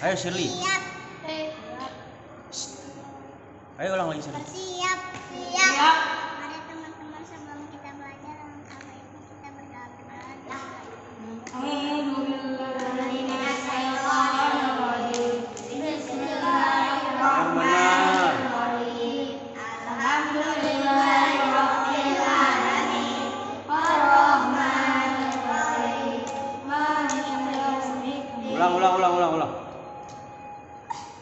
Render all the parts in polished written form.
Ayo Shirley. Siap. Ayo ulang lagi Shirley. Siap. Siap. Mari teman-teman sebelum kita belajar langkah baiknya kita berdoa. Ulang.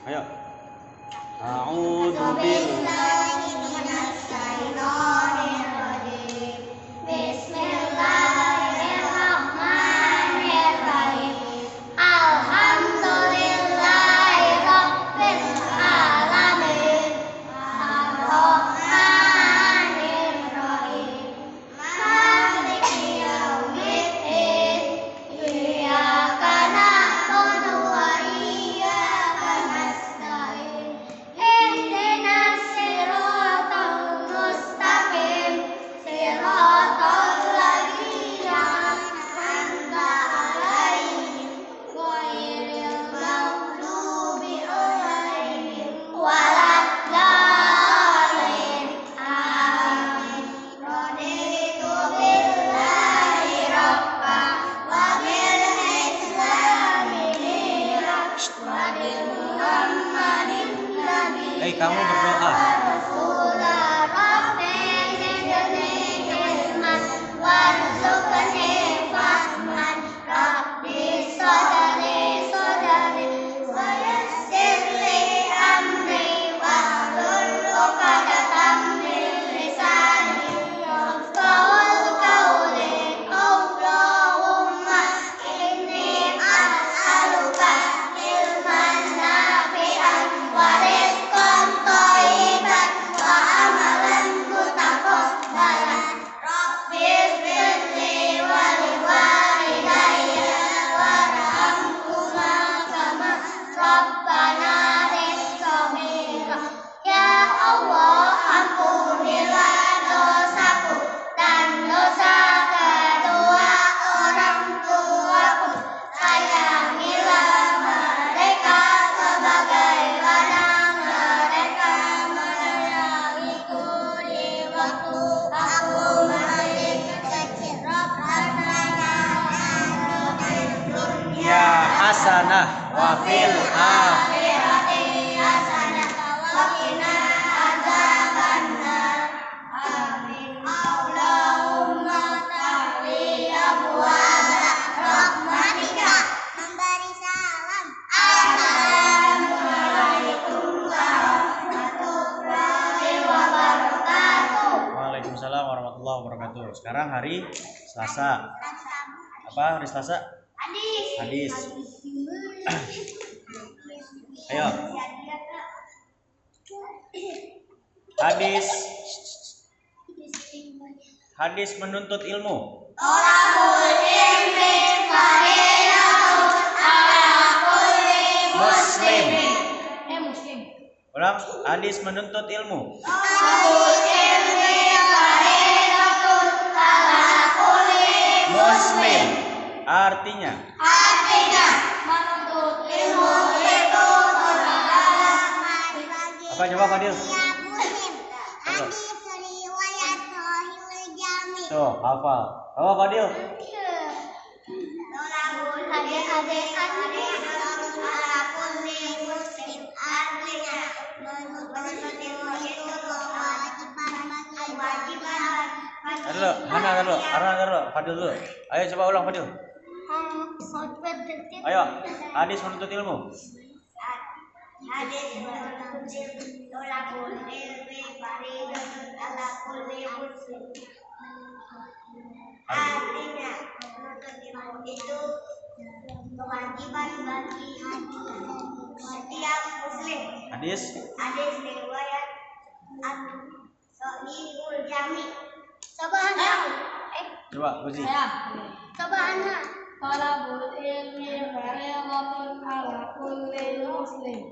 Ayo. A'udzu billahi minas syaitonir rajim. Bismillahirrahmanirrahim. Alhamdulillahi rabbil alamin. Ar-Rahmanir Rahim. Maliki yaumiddin. Iyyaka na'budu wa iyyaka nasta'in. Ihdinas siratal mustaqim. Siratal ladzina an'amta 'alaihim ghairil maghdubi 'alaihim waladdallin. Amin. Raditu billahi rabba wa bil islami dinan wa bi Muhammadin nabiyyan. kamu berdoa. Rasulullah Rabbi zidni ilman warzuqni fahman. Rabbi sadri wa yassir li amri wahlul 'uqdatam min lisani yafqahul qawli. Allahumma inni as'aluka ilman nafi'an wa rizqan thayyiban wa amalan mutaqabbalan. Rabbi ighfirli wa liwalidayya warhamhuma kama rabbana shaghira. Ya Allah, ampunilah dosaku dan dosa kedua orang tuaku. Sayangilah mereka sebagaimana mereka menyayangiku di waktu aku masih kecil. Rabbana atina fid dunya Ya hasanah wa fil akhirati hasanah wa qina adzabannar. Amin. Allahumma tahli abwaaba rahmatika. Memberi salam. Assalamualaikum warahmatullahi wabarakatuh. Waalaikumsalam warahmatullahi wabarakatuh. Sekarang hari Selasa. Apa hari Selasa? Hadis. Ayo. Hadis menuntut ilmu. Tolabul ilmi faridatun ala kulli muslimin. Muslim. Ulang, hadis menuntut ilmu. Tolabul ilmi faridatun ala kulli muslim. Artinya, menuntut ilmu itu adalah apa coba Fadil? Hadis riwayat Sahihul Jami'. So, hafal. Apa Fadil? Tolabul hadis ala kulli muslim. Artinya menuntut ilmu itu kewajiban bagi Hana dulu, Fadil dulu. Ayo coba ulang Fadil. Ayo, hadis menuntut ilmu. Hadis menuntut ilmu. Tolabul ilmi faridatun ala kulli muslim. Artinya menuntut ilmu itu kewajiban bagi setiap muslim. Hadis Riwayat Sahihul Jami'. Subhanallah. coba uji. Subhanallah. Tolabul ilmi faridatun ala kulli muslim.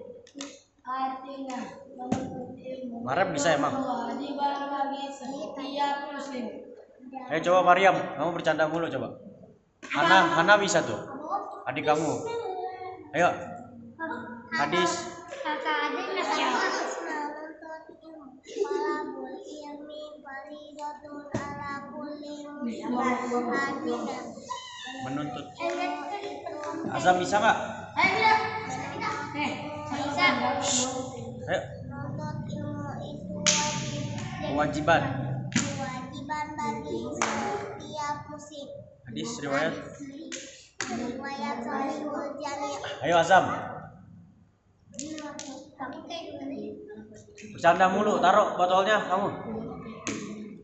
Artinya menuntut ilmu Marah bisa emang. kewajiban bagi setiap muslim. Ayo coba Mariam, kamu bercanda mulu coba. Hana bisa tuh. Adik kamu. Ayo. Hadis. Kakak adik menuntut ilmu. Talabul ilmi faridatun ala kulli muslimin. Menuntut. Azam bisa nggak? Ayo. Menuntut ilmu itu Kewajiban. kewajiban bagi setiap muslim. Hadis riwayat. Riwayat Sahihul Jami'. Ayo Azam. Bercanda mulu, taruh botolnya kamu.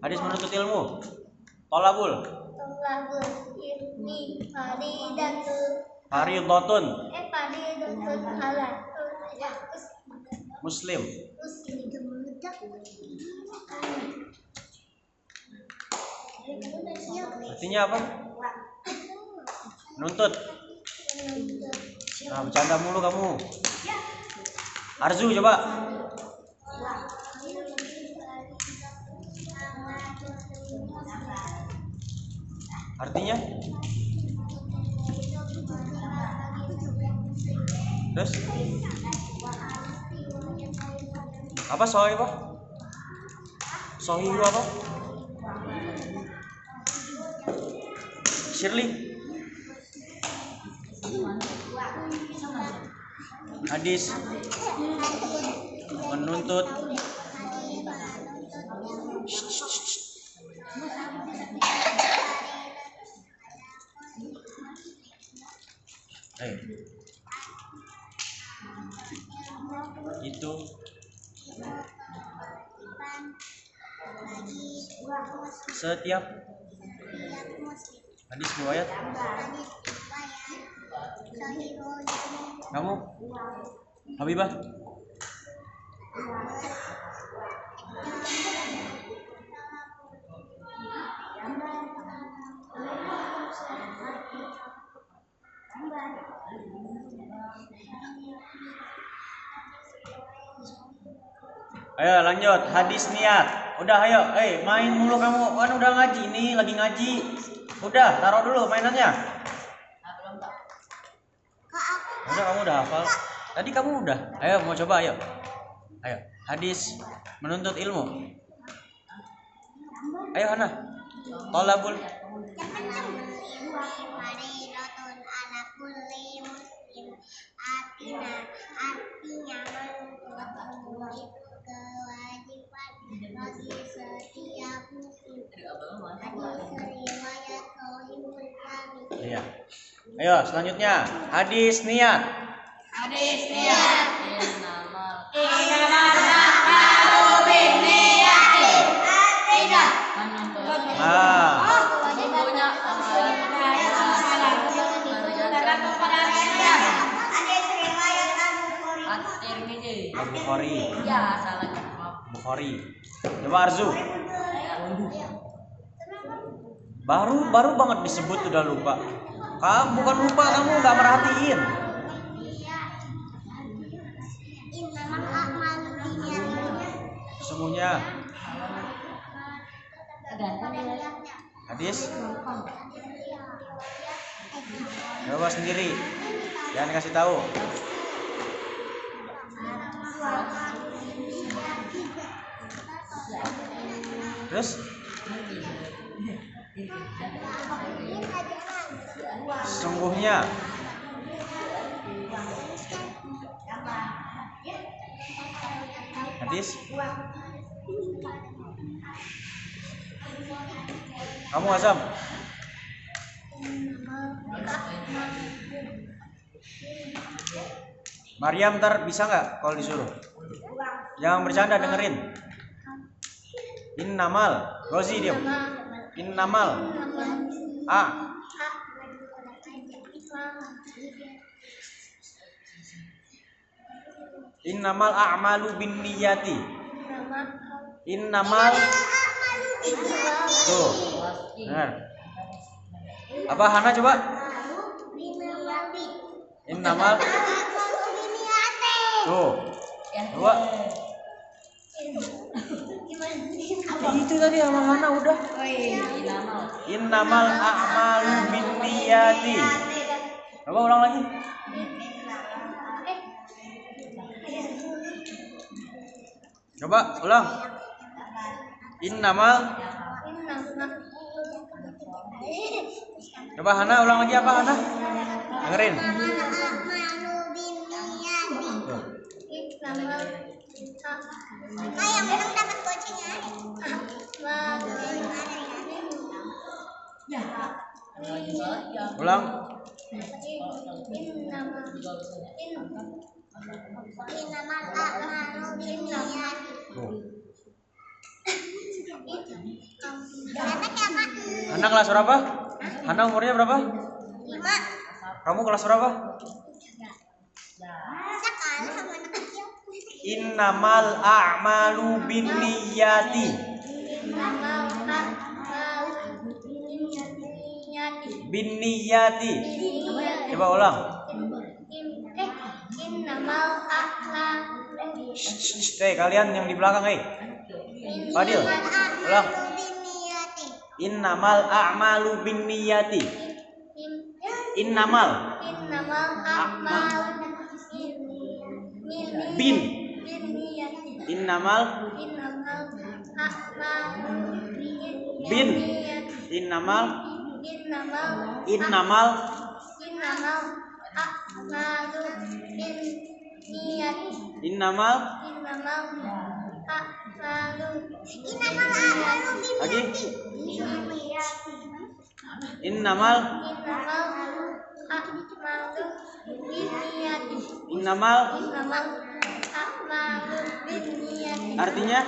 Hadis menuntut ilmu. Tolabul. Talabul ilmi faridatun Faridatun. faridatun ala Muslim. Artinya apa? Menuntut. Nah, bercanda mulu kamu. Arzu coba. Artinya? Terus? Apa sohi apa? Sohi apa? Shirley. Hadis menuntut. Itu setiap hadis riwayat. Kamu Habibah? Ayo lanjut, hadis niat. Udah ayo, main mulu kamu. Kan udah ngaji nih, lagi ngaji. Udah, taruh dulu mainannya. Udah kamu udah hafal. Tadi kamu udah. Ayo mau coba ayo. Ayo, hadis menuntut ilmu. Ayo Hana. Tolabul. Artinya menuntut itu kewajiban bagi setiap muslim. Hadis riwayat Sahihul Jami'. Iya. Ayo selanjutnya hadis niat. Hadis niat. Innamal a'malu binniyati. Tidak. Sesungguhnya Bukhari. ya salah. Bukhari. Coba Arzu. Baru banget disebut udah lupa. Kamu bukan lupa, kamu nggak merhatiin. Sesungguhnya hadis. Coba sendiri. Jangan kasih tahu. Terus sesungguhnya hadis. Kamu Azam. Mariam ntar bisa nggak kalau disuruh? Jangan bercanda, dengerin. Innamal, Rozi diam. Innamal Innamal a'malu binniyati. Innamal. Tuh. Dengar. Apa Hana coba? Innamal. Tuh. Coba. Itu tadi sama Hana udah. Innamal a'malu binniyati. Coba ulang lagi. Coba ulang. Innamal. Coba Hana ulang lagi apa Hana? Dengerin. Nah, yang menang dapat coaching ya. Ulang. Innamal a'malu binniyati. Anak ya, Kak? Hana kelas berapa? Hana umurnya berapa? 5. Kamu kelas berapa? Bisa kalah sama anak kecil. Innamal a'malu binniyati. Binniyati. Coba ulang. Innamal a'malu Kalian yang di belakang, Fadil. Ulang. binniyati. Innamal a'malu binniyati. Innamal a'malu bin. binniyati. Innamal a'malu bin. Innamal Innamal innamal a'malu binniyati. innamal lagi. Innamal innamal artinya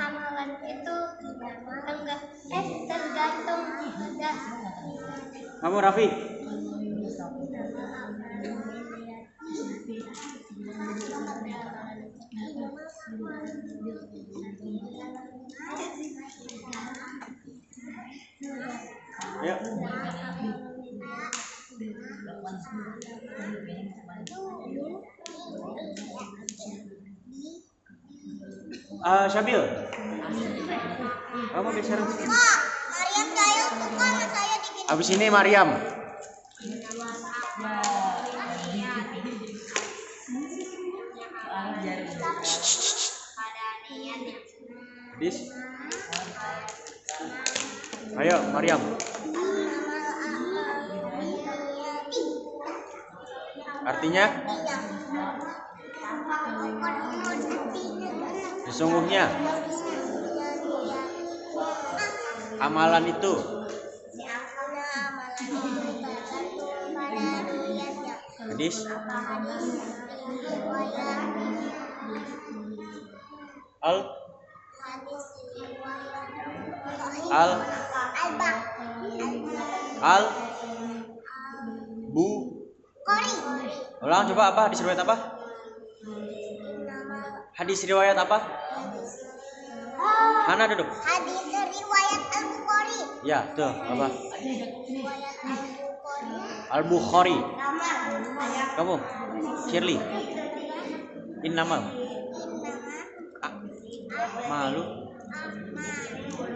amalan itu tergantung kamu Raffi. Ayo. Syabil. Kamu geser. Mariam Jaya suka sama saya digini. Abis ini Mariam. Dis. Ayo Mariam. Artinya sesungguhnya amalan itu hadis al bu ulang coba apa hadis riwayat apa? Hadis riwayat apa? Hana duduk. Hadis riwayat Al-Bukhari. Ya, tuh apa? Al-Bukhari. Al-Bukhari. Kamu? Shirley. Innamal malu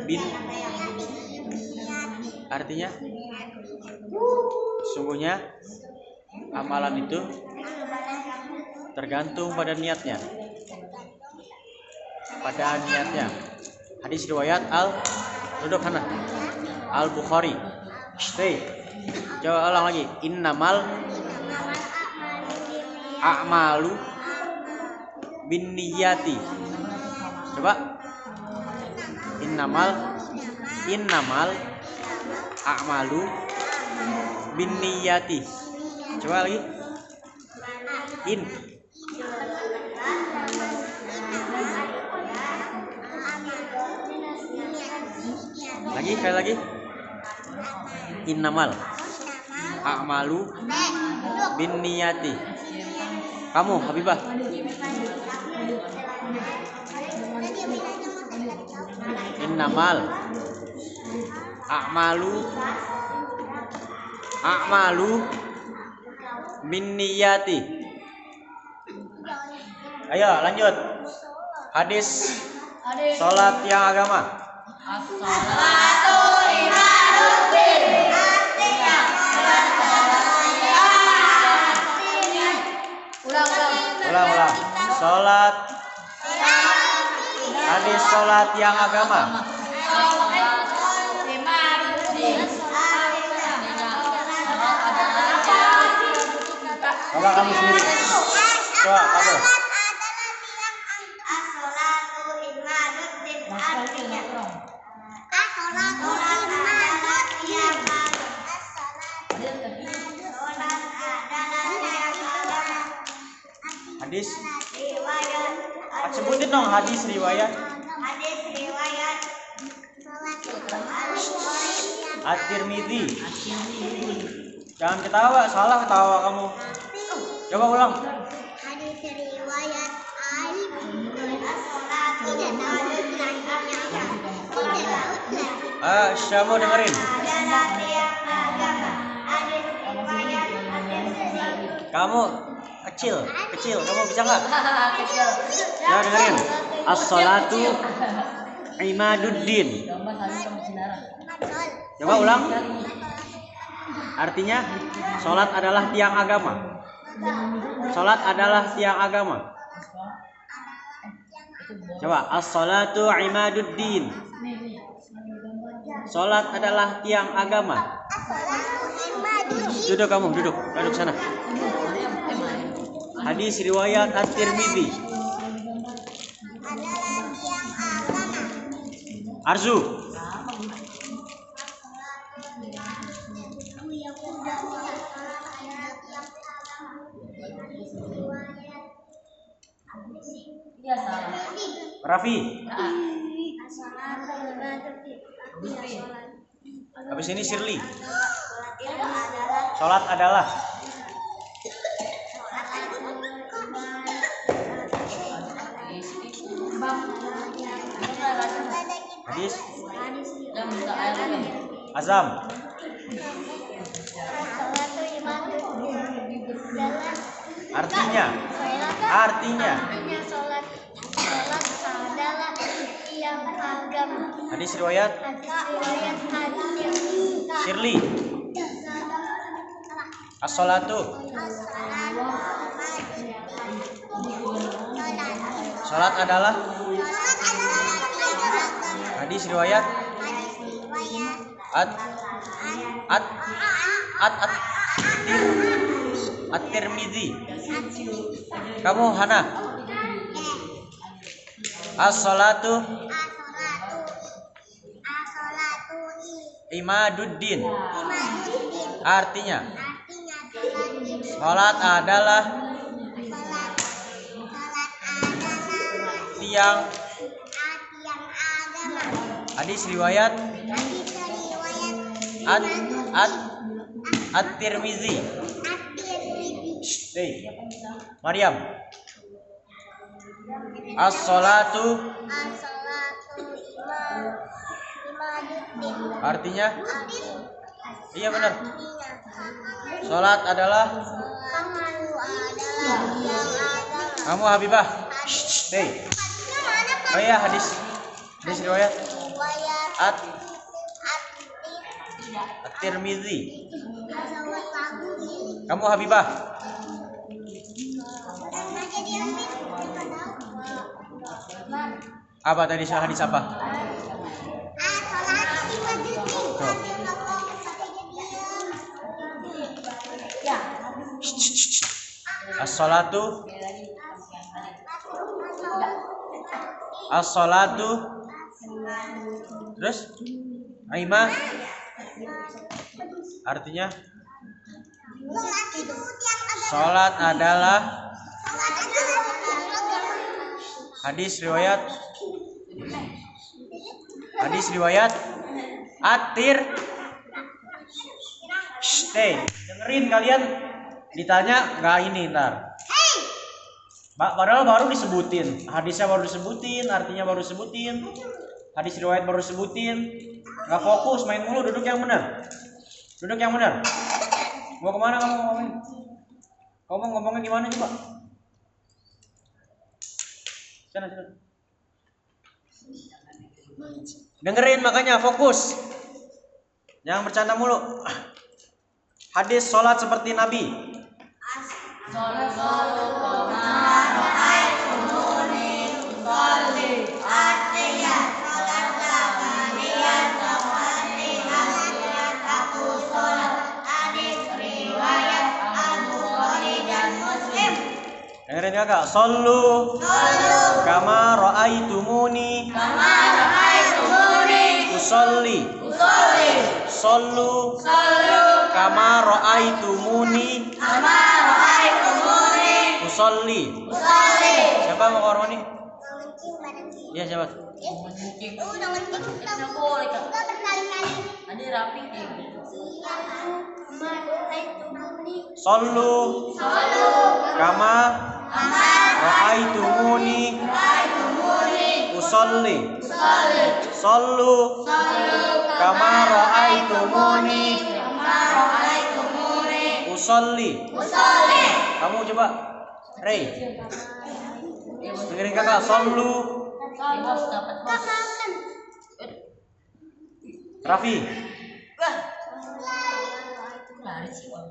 bin artinya sungguhnya amalan itu tergantung pada niatnya. Pada niatnya. Hadis riwayat duduk Hana. Al-Bukhari. Stay. Coba ulang lagi. Innamal a'malu binniyati. Coba. Innamal a'malu binniyati. Coba lagi. Sekali lagi. Innamal a'malu binniyati. Kamu Habibah. Innamal a'malu binniyati. Ayo lanjut. Hadis salat yang agama. As-shalatu imaduddin. Artinya ulang. sholat tiang agama? Coba kamu sendiri. Coba kamu. Hadis. Sebutin dong hadis riwayat. At-Tirmidzi. Jangan ketawa, salah ketawa kamu. Coba ulang. Hadis riwayat Kamu dengerin. Kamu kecil, kamu bisa nggak? Kecil. Ya dengerin. As-sholatu imaduddin. Coba ulang. Artinya, sholat adalah tiang agama. Sholat adalah tiang agama. Coba, as-sholatu imaduddin. Sholat adalah tiang agama. Duduk kamu, duduk sana. Hadis riwayat At-Tirmidzi. Arzu. Raffi. Habis ini Shirley. Sholat adalah hadis Azam. Artinya sholat adalah tiang agama. hadis riwayat Shirley. As-sholatu. Sholat adalah hadis riwayat At-Tirmidzi. Kamu Hana. As-sholatu imaduddin. Artinya sholat adalah tiang hadis riwayat At-Tirmidzi. Maryam. As-sholatu artinya iya benar. Sholat adalah kamu Habibah. Oh iya hadis riwayat At-Tirmidzi. Kamu Habibah. Apa tadi hadis apa? As-sholatu terus Aima artinya sholat adalah hadis riwayat At-Tir. Dengerin kalian ditanya nggak ini ntar. Padahal baru disebutin, hadisnya baru disebutin, artinya baru disebutin, hadis riwayat baru disebutin. Nggak fokus, main mulu. Duduk yang benar. Mau kemana kamu ngomongin? Kamu ngomongnya gimana coba? Sana. Dengerin makanya fokus. Jangan bercanda mulu. Hadis sholat seperti Nabi. Sallallahu alaihi wasallam. dengerin kakak. Sallu kama ra'aitumuni usolli. Sallu kama ra'aitumuni usolli. Siapa mau ke orang ini? Iya siapa? Udah ngencing kita boleh kak. kita berkali-kali. Ada rapi kayak gitu. Sallu kama ra'aitumuni usolli. Sallu kama ra'aitumuni usolli. Kamu coba, Rey. Dengerin kakak. Sallu. Bos dapat bos. Raffi. Lari sih bos.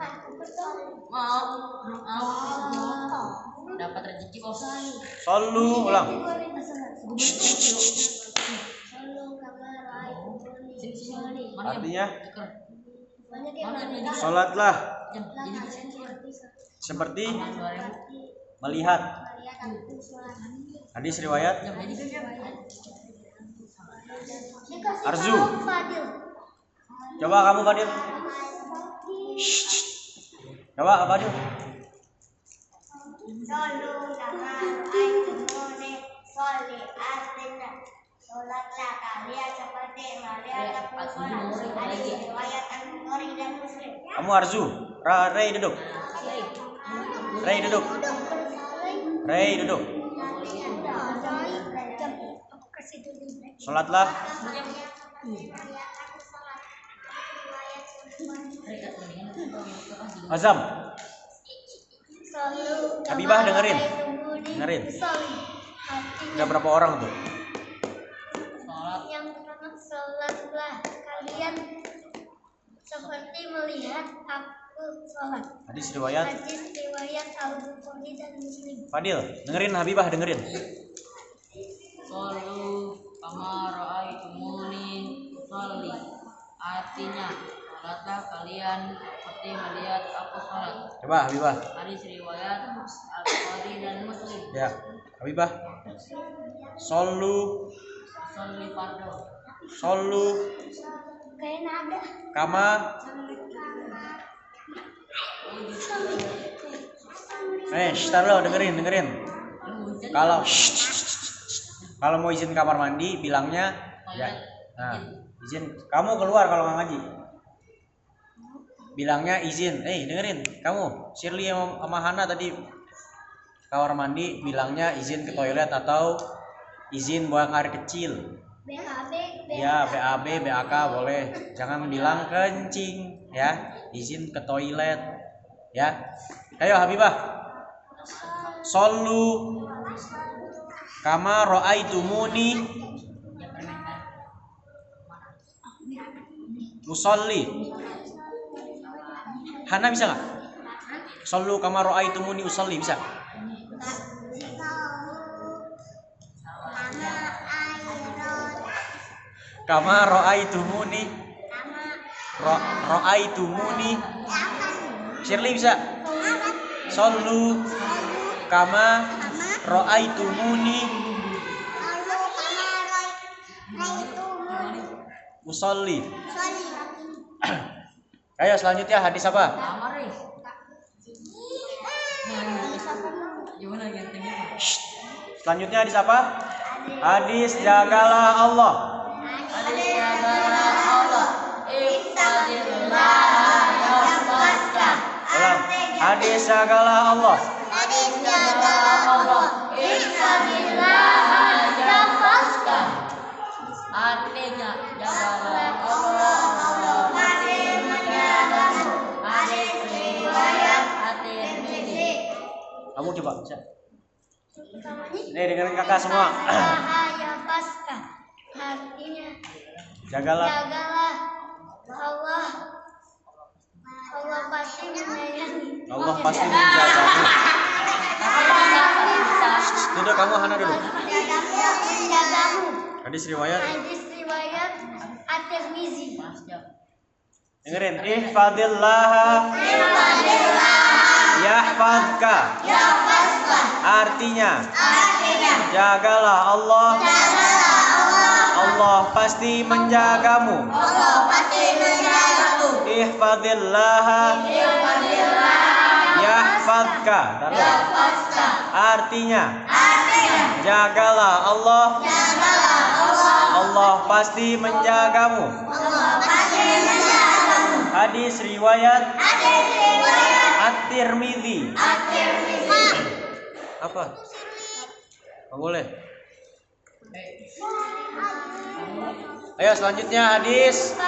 Mau dapat rezeki bos. Sallu. Ulang. Artinya sholatlah seperti melihat. Hadis riwayat Arzu. Coba kamu Fadil. Coba Fadil. Sholatlah kalian seperti melihat hadis riwayat Al-Bukhari dan Muslim. Kamu Arzu. Rey duduk. Rey duduk. Rey duduk. Sholatlah. Azam. Habibah dengerin. Dengerin. Udah berapa orang tuh? Yang pertama, sholatlah kalian seperti melihat aku sholat. Hadis riwayat Al-Bukhari dan Muslim. Fadil, dengerin Habibah dengerin. Sallu kama ra'aitumuni usolli. Artinya, sholatlah kalian seperti melihat aku sholat. Coba Habibah. Hadis riwayat Al-Bukhari dan Muslim. Ya, Habibah. Sallu. Usolli fardu. Sallu Kayak nada. kama. Tar lo dengerin. Kalau mau izin kamar mandi bilangnya ya. Nah, izin kamu keluar kalau nggak ngaji. Bilangnya izin. Dengerin. Kamu Shirley sama Hana tadi kamar mandi bilangnya izin ke toilet atau izin buang air kecil. BAB. Ya, BAB, BAK boleh. Jangan bilang kencing ya. Izin ke toilet. Ya. Ayo Habibah. Sallu kama ra'aitumuni usolli. Hana bisa nggak? Sallu kama ra'aitumuni usolli bisa? Kama ra'aitumuni ra'aitumuni. Shirley bisa? Sallu kama ra'aitumuni usolli. Ayo selanjutnya hadis apa? Amar nih. Gimana gantinya? Selanjutnya hadis apa? Hadis jagalah Allah. Hadis jagalah Allah. Iqtadillah yafqaska. Ulang. Hadis jagalah Allah. Hadis jagalah Allah. Iqtadillah yafqaska. Artinya jagalah Allah. Masih menjagamu. Hadis riwayat At-Tirmidzi. Kamu coba bisa. Nih dengerin kakak semua. Bahaya pasca. Artinya Jagalah. Allah. Allah pasti menyayangi. Allah pasti menjagamu. Duduk kamu Hana duduk. Menjagamu. Hadis riwayat. Hadis riwayat At-Tirmidzi. Dengerin. Ihfadillah Yahfazka. Artinya jagalah Allah. Allah pasti menjagamu. Ihfazillah yahfazka. Artinya jagalah Allah. Allah pasti menjagamu. Hadis riwayat At-Tirmidzi. Apa? Nggak boleh. Ayo selanjutnya hadis.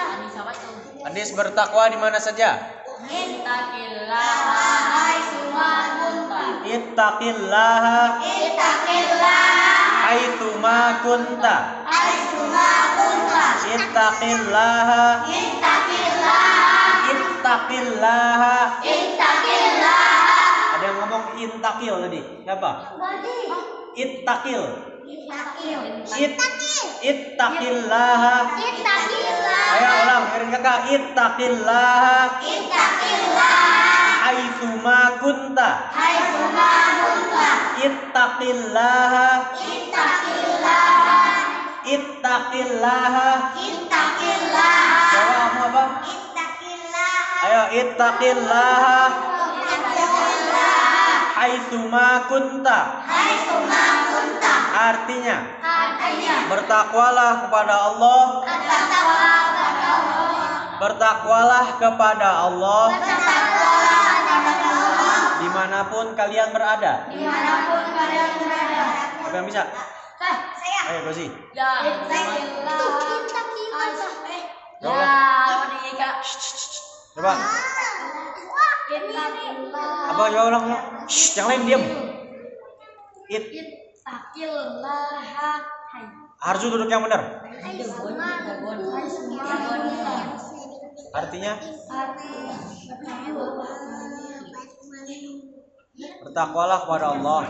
Hadis bertakwa di mana saja? Ittaqillaha haitsuma kunta. Ittaqillaha. Ada yang ngomong intaqil tadi. Siapa? Ittaqil. Ittaqillaha. Ayo ulang, dengerin kakak. Ittaqillaha haitsuma kunta. Ittaqillaha. Jawab apa? Ayo ittaqillaha haitsuma kunta. Artinya bertakwalah kepada Allah. Bertakwalah kepada Allah dimanapun kalian berada. Siapa yang bisa? Ayo Gozi. Coba. Apa jawab ulang? Yang lain diam. Arzu duduk yang benar. Artinya bertakwalah kepada Allah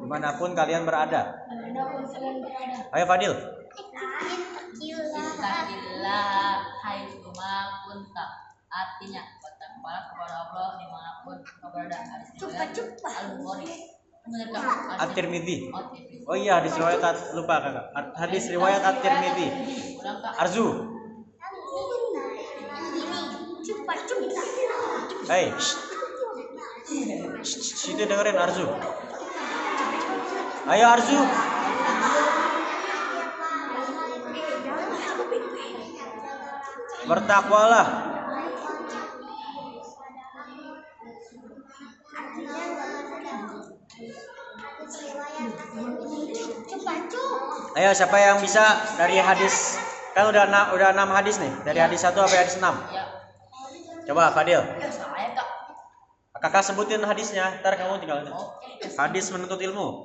dimanapun kalian berada. Ayo Fadil. Artinya bertakwalah kepada Allah dimanapun kau berada. At-Tirmidzi. Oh iya, hadis riwayat lupa kakak. Hadis riwayat At-Tirmidzi. Arzu. Hei. Situ dengerin Arzu. Ayo Arzu. Bertakwalah. Ayo siapa yang bisa dari hadis? Kan udah 6 hadis nih. Dari hadis 1 sampai hadis 6. Coba Fadil. Kakak sebutin hadisnya, ntar kamu tinggal hadis menuntut ilmu.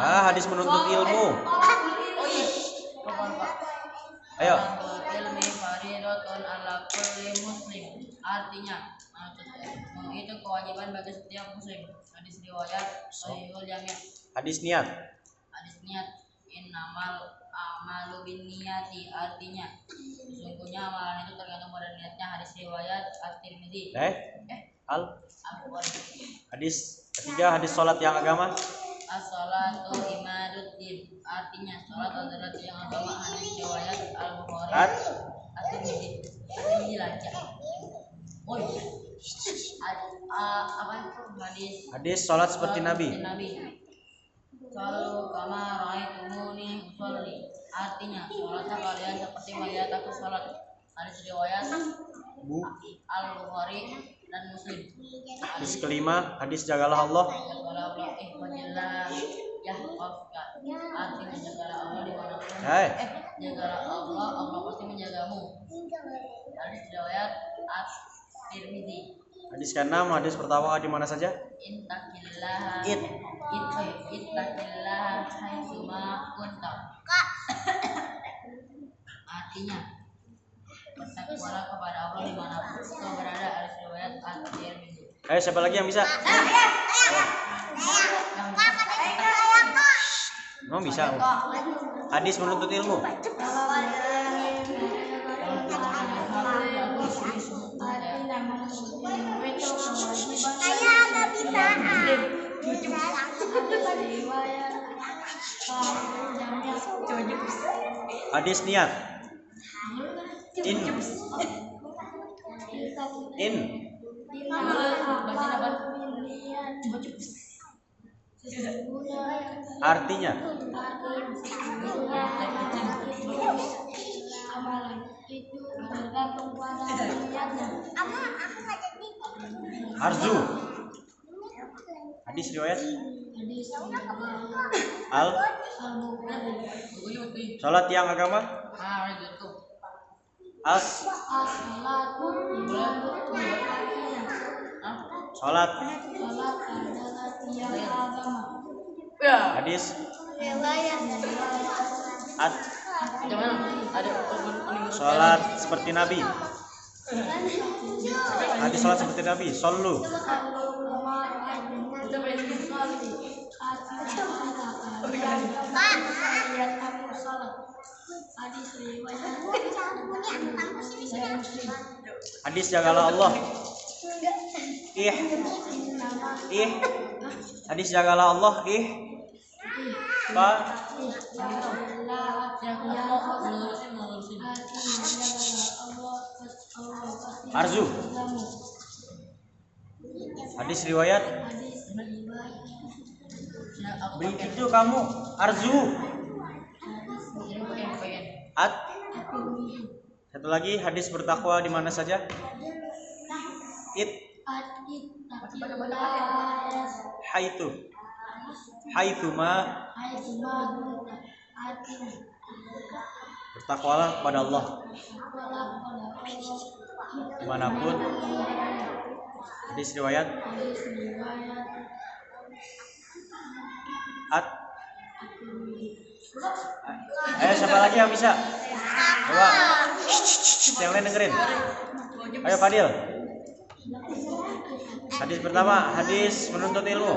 Hadis menuntut ilmu. Ayo. Artinya itu kewajiban bagi setiap muslim. Hadis riwayat Sahihul Jami'. Hadis niat. Innamal a'malu binniyati. Artinya sesungguhnya amalan itu tergantung pada niatnya. Hadis riwayat At-Tirmidzi. Hadis ketiga, hadis sholat yang agama. As-sholatu imaduddin. Artinya sholat adalah tiang agama. Hadis riwayat Al-Bukhari. At-Tirmidzi lancar. Hadis sholat seperti Nabi. Selalu kama ra'aitumuni usolli. Artinya sholatlah kalian seperti melihat aku sholat. Hadis riwayat Al-Bukhari dan Muslim. Hadis kelima, hadis jagalah Allah. Artinya jagalah Allah dimanapun. Jagalah Allah, Allah pasti menjagamu. Hadis riwayat At-Tirmidzi. Hadis ke-6, hadis pertama di mana saja? Ittaqillaha haitsuma kunta. Artinya bertakwalah kepada Allah dimanapun kau berada. Hadis riwayat At-Tirmidzi. Ayo siapa lagi yang bisa? Mau bisa? Hadis menuntut ilmu. riwayat Hadis niat. In. Artinya. Arzu. Hadis riwayat Al. Salat yang agama. As. Salat. Hadis. At. Salat seperti Nabi. Hadis salat seperti Nabi. Sallu. Hadis jagalah Allah. Ih. Hadis jagalah Allah. Ba. Arzu. Hadis riwayat. Begitu kamu Arzu. At. Satu lagi hadis bertakwa di mana saja? It. Haitu. Haituma. Bertakwalah kepada Allah dimanapun. Hadis riwayat At. Ayo siapa lagi yang bisa? Coba. Yang lain dengerin. Ayo Fadil. Hadis pertama, hadis menuntut ilmu.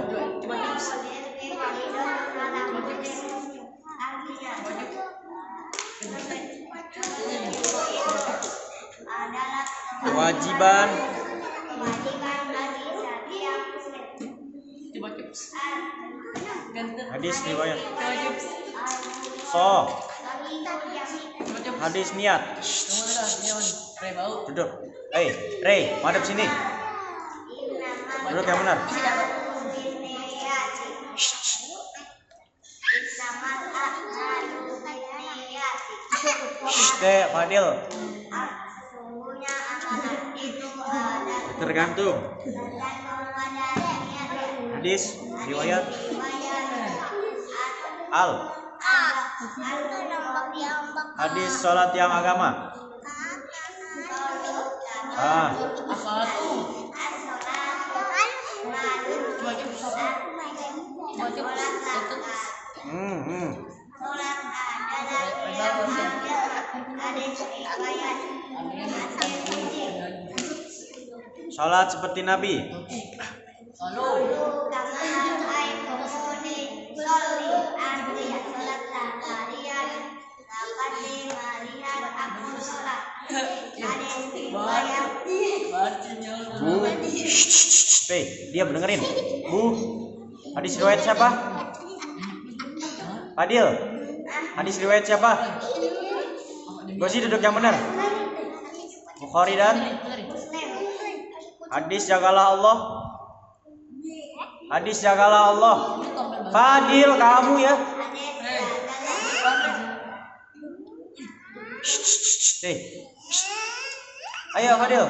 Kewajiban hadis riwayat So. Hadis niat. Duduk. Rey, madep sini. Duduk yang benar. Fadil. Tergantung. Hadis riwayat Al. Hadis sholat yang agama. Sholat seperti Nabi. Bu, diam dengerin. Bu, hadis riwayat siapa? Fadil, hadis riwayat siapa? Gosi duduk yang benar. Bukhari dan hadis jagalah Allah. Hadis jagalah Allah. Fadil kamu ya. Ayo Fadil.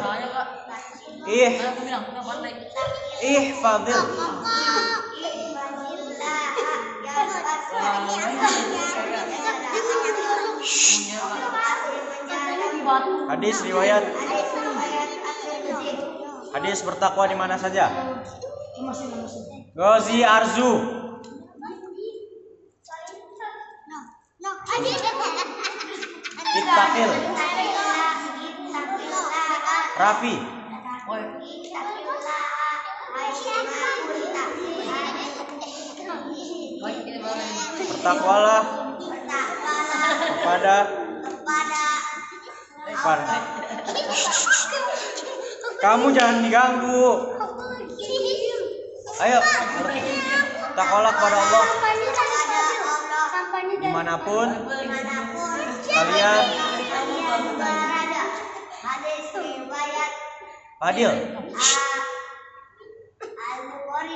Fadil. Hadis riwayat. Hadis bertakwa di mana saja? Gozi Arzu. Ittaqil. Raffi. Bertakwalah kepada kamu jangan diganggu. Ayo. Bertakwalah kepada Allah dimanapun kalian berada. Hadis riwayat Fadil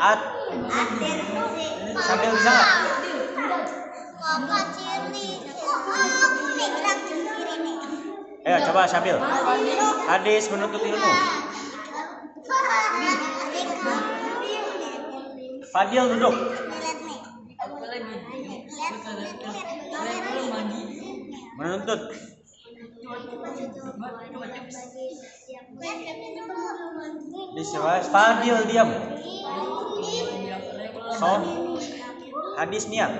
At At-Tirmidzi. sambil bisa nggak? Kakak Cili. Aku nih gerak kiri nih. Ayo coba Syabil. Hadis menuntut ilmu. Fadil duduk. Lihat nih. Apa lagi? Menuntut. Disiwais Fadil diam. So, hadis niat.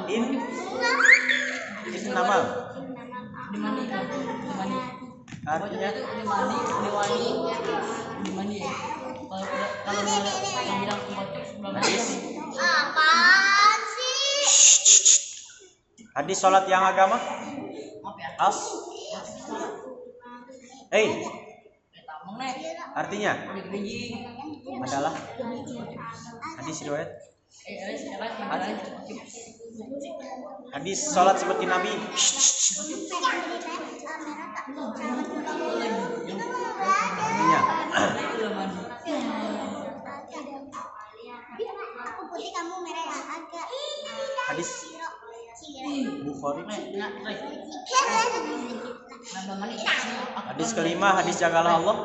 In nama artinya Apaan sih? hadis sholat yang agama. As. Artinya adalah hadis riwayat. Hadis sholat seperti Nabi. Artinya Aku putih, kamu merah agak. hadis Bukhari. Hadis kelima, hadis jagalah Allah.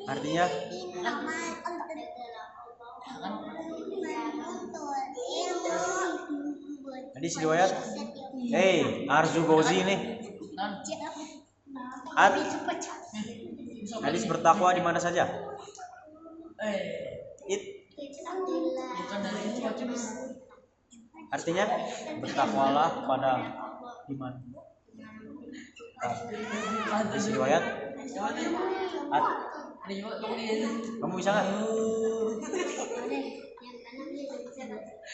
Artinya hadis riwayat. Arzu Gozi nih. Hadis bertakwa di mana saja. Artinya bertakwalah pada di mana. Hadis riwayat. Kamu bisa nggak?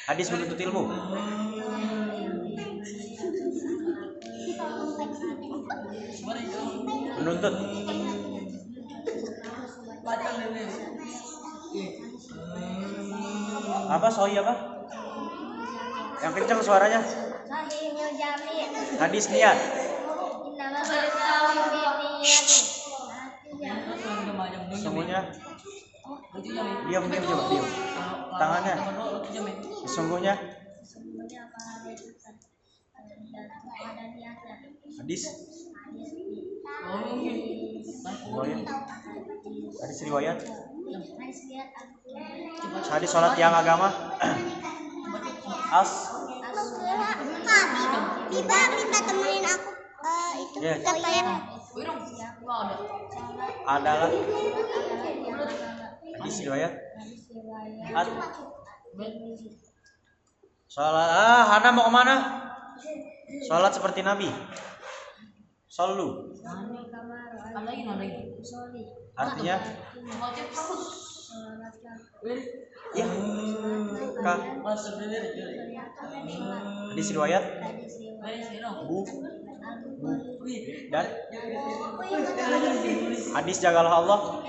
Hadis menuntut ilmu. Menuntut. Apa soi apa? Yang kencang suaranya. Hadis niat. Sesungguhnya diam. Tangannya. Sesungguhnya hadis riwayat. Hadis sholat yang agama. As. Tiba minta temenin aku itu Adalah hadis riwayat. Sholat. Hana mau kemana? Sholat seperti Nabi. Sallu. Artinya ya. Hadis riwayat. Dan hadis jagalah Allah.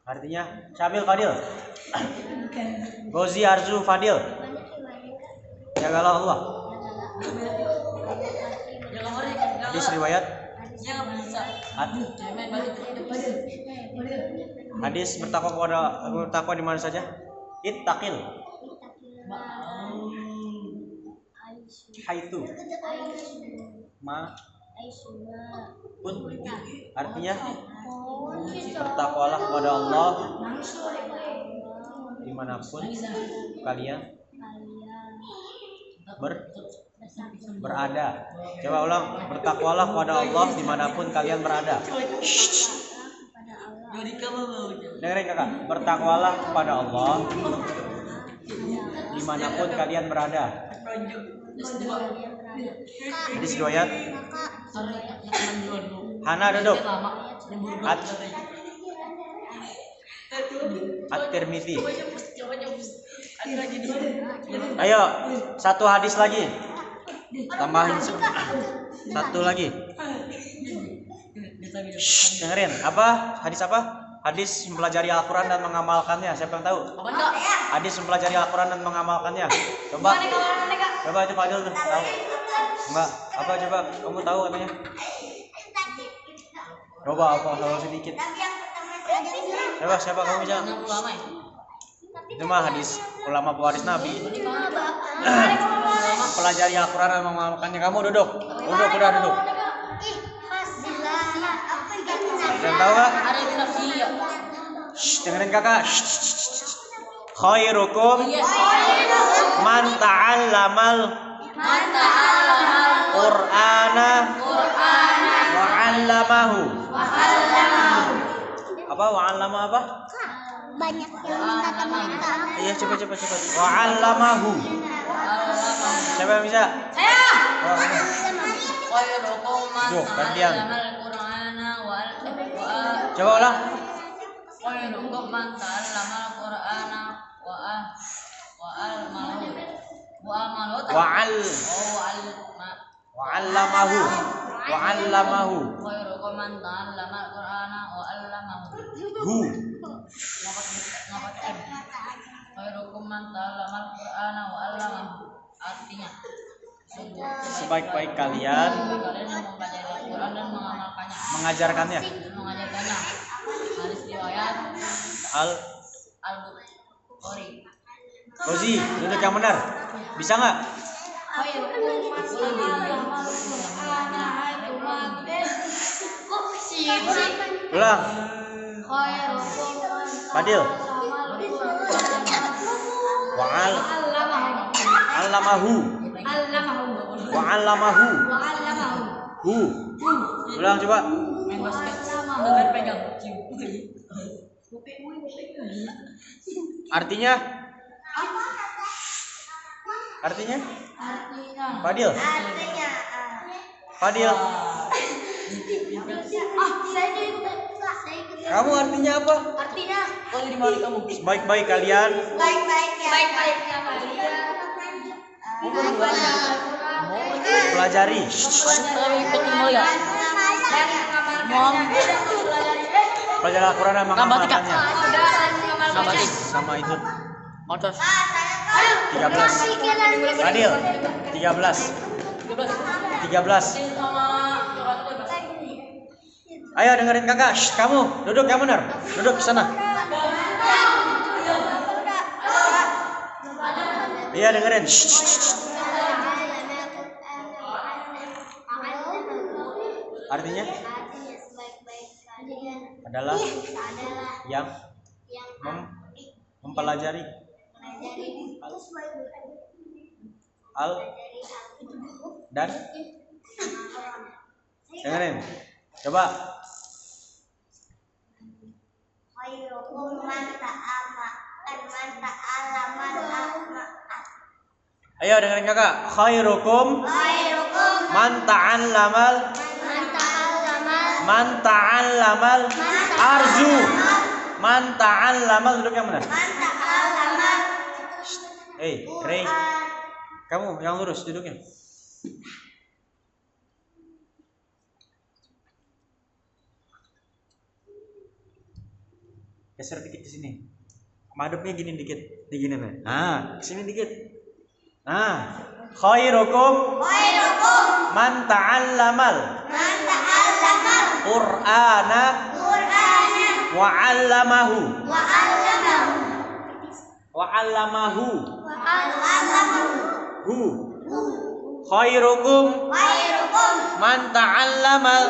Artinya Syabil Fadil. Gozi Arzu Fadil. Jagalah Allah. Hadis riwayat. Hadis bertakwa di mana saja? Ittaqil. Haitu. Ma. Pun. Artinya bertakwalah kepada Allah dimanapun kalian berada. Coba ulang. Bertakwalah kepada Allah dimanapun kalian berada. Dengerin kakak. Bertakwalah kepada Allah dimanapun kalian berada. Hadis riwayat. Hana duduk. At-Tirmidzi. Ayo, satu hadis lagi. Tambahin satu lagi. Shh, dengerin. Apa? Hadis apa? Hadis mempelajari Al-Quran dan mengamalkannya. Siapa yang tahu? Hadis mempelajari Al-Quran dan mengamalkannya. Coba. Coba itu Fadil tuh tahu. Enggak. Apa coba? Kamu tahu katanya? Coba apa kalau sedikit. Coba siapa kamu bisa? Itu mah hadis ulama pewaris Nabi. Pelajari Al-Quran dan mengamalkannya. Kamu duduk. Duduk, udah duduk. Yang tahu gak? Shh, dengerin kakak. Khairukum man ta'allamal Qur'ana wa 'allamahu. Apa wa 'allama apa? Banyak yang minta teman-teman. Iya, coba. Wa 'allamahu. Siapa yang bisa? Saya. Duh, gantian. Coba ulang. Wa'allamahu. Hu. Artinya Sebaik-baik kalian mempelajari Al-Quran dan mengamalkannya. mengajarkannya. Hadis riwayat Al-Bukhari. Rozi, duduk yang benar. Bisa nggak? Ulang. Fadil. Wa'allamahu. Wa'allamahu. Hu. Ulang coba. Main basket. Dengan pegang. Artinya? Fadil. Fadil. Kamu artinya apa? Kalau di mana kamu? Sebaik-baik kalian pelajari. Pelajari Al-Quran dan mengamalkannya. Sama itu. 13. Fadil. 13. Ayo dengerin kakak. Shh, kamu duduk yang benar. Duduk di sana. Iya dengerin. Shh. Artinya adalah yang mempelajari al dan dengerin. Coba. Ayo dengerin kakak. Khairukum man ta'allamal arzu. Man ta'allamal, duduk yang benar. Hey, Ray. Kamu yang lurus duduknya. Geser dikit ke sini. Madepnya gini dikit, digini nih. Nah, ke sini dikit. Nah, khairukum man ta'allamal Qur'ana wa 'allamahu. Hu. Khairukum man ta'allamal.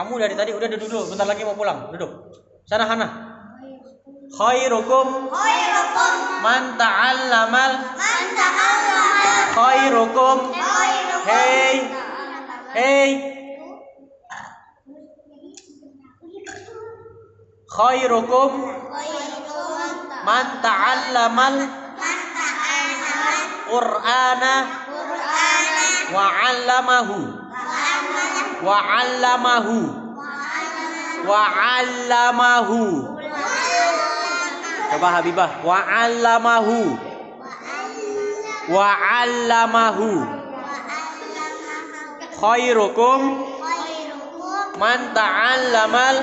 Kamu dari tadi udah duduk dulu, bentar lagi mau pulang. Duduk. Sana Hana. Khairukum man ta'allamal. Khairukum. Hey. Khairukum man ta'allamal Qur'ana wa 'allamahu. Coba Habibah. Wa'allamahu. Wa'allamahu. Khairukum man ta'allamal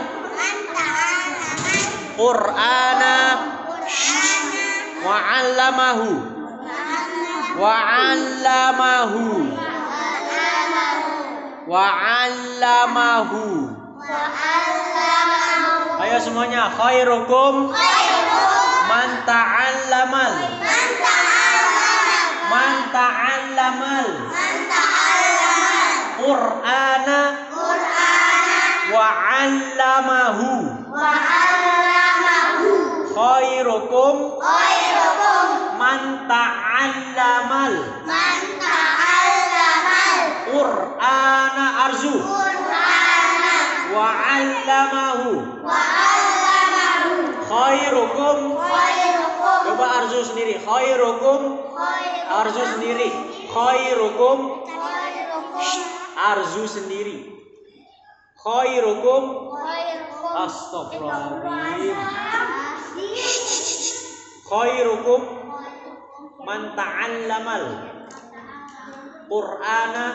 Qur'ana wa'allamahu. Wa'allamahu. Wa'allamahu. Ayo semuanya. Khairukum man ta'allamal. Man ta'allamal Qur'ana wa'allamahu. Khairukum man ta'allamal Qur'ana arzu wa'allamahu. Khairukum. Coba arzu sendiri. Khairukum. Arzu sendiri. Khairukum. Arzu sendiri. Khairukum. Astagfirullahaladzim. Khairukum man ta'allamal Qur'ana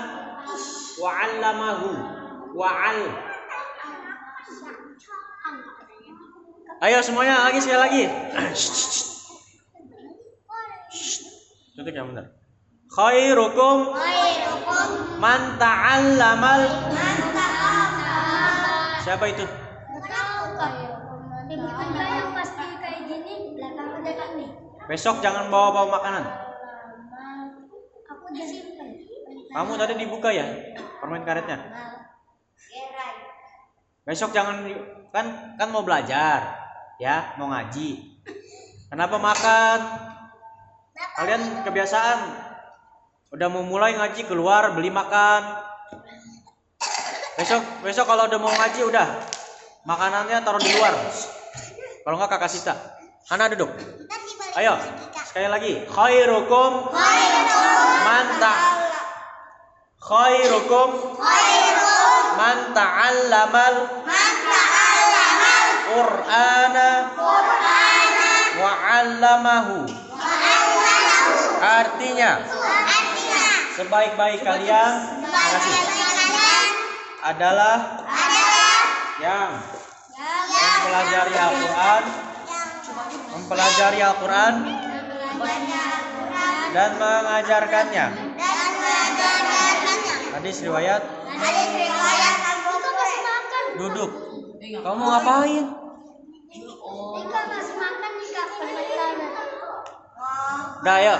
wa'allamahu. Ayo semuanya lagi sekali lagi. Tutup yang benar. Khairukum man ta'allamal. Siapa itu? Besok jangan bawa-bawa makanan. Kamu tadi dibuka ya permen karetnya. Besok jangan, kan mau belajar ya, mau ngaji. Kenapa makan? Kalian kebiasaan udah mau mulai ngaji keluar beli makan. Besok kalau udah mau ngaji udah makanannya taruh di luar. Kalau enggak kakak sita. Anak duduk. Ayo sekali lagi. Khairukum man ta'allamal Qur'ana wa'allamahu. Artinya sebaik-baik kalian adalah yang mempelajari Al-Quran dan mengajarkannya. Hadis riwayat. Duduk. Kamu ngapain? Udah ayo.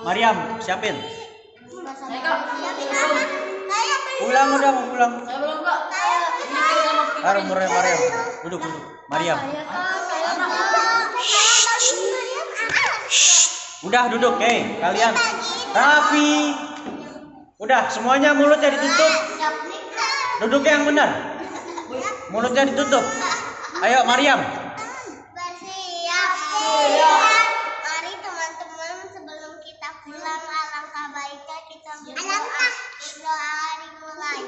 Mariam siapin. Pulang udah mau pulang. Taruh Mariam. Duduk. Mariam. Udah duduk, kalian. Raffi. Udah semuanya mulutnya ditutup. Duduk yang benar. Mulutnya ditutup. Ayo Mariam. Bersiap. Mari teman-teman sebelum kita pulang alangkah baiknya kita berdoa dimulai.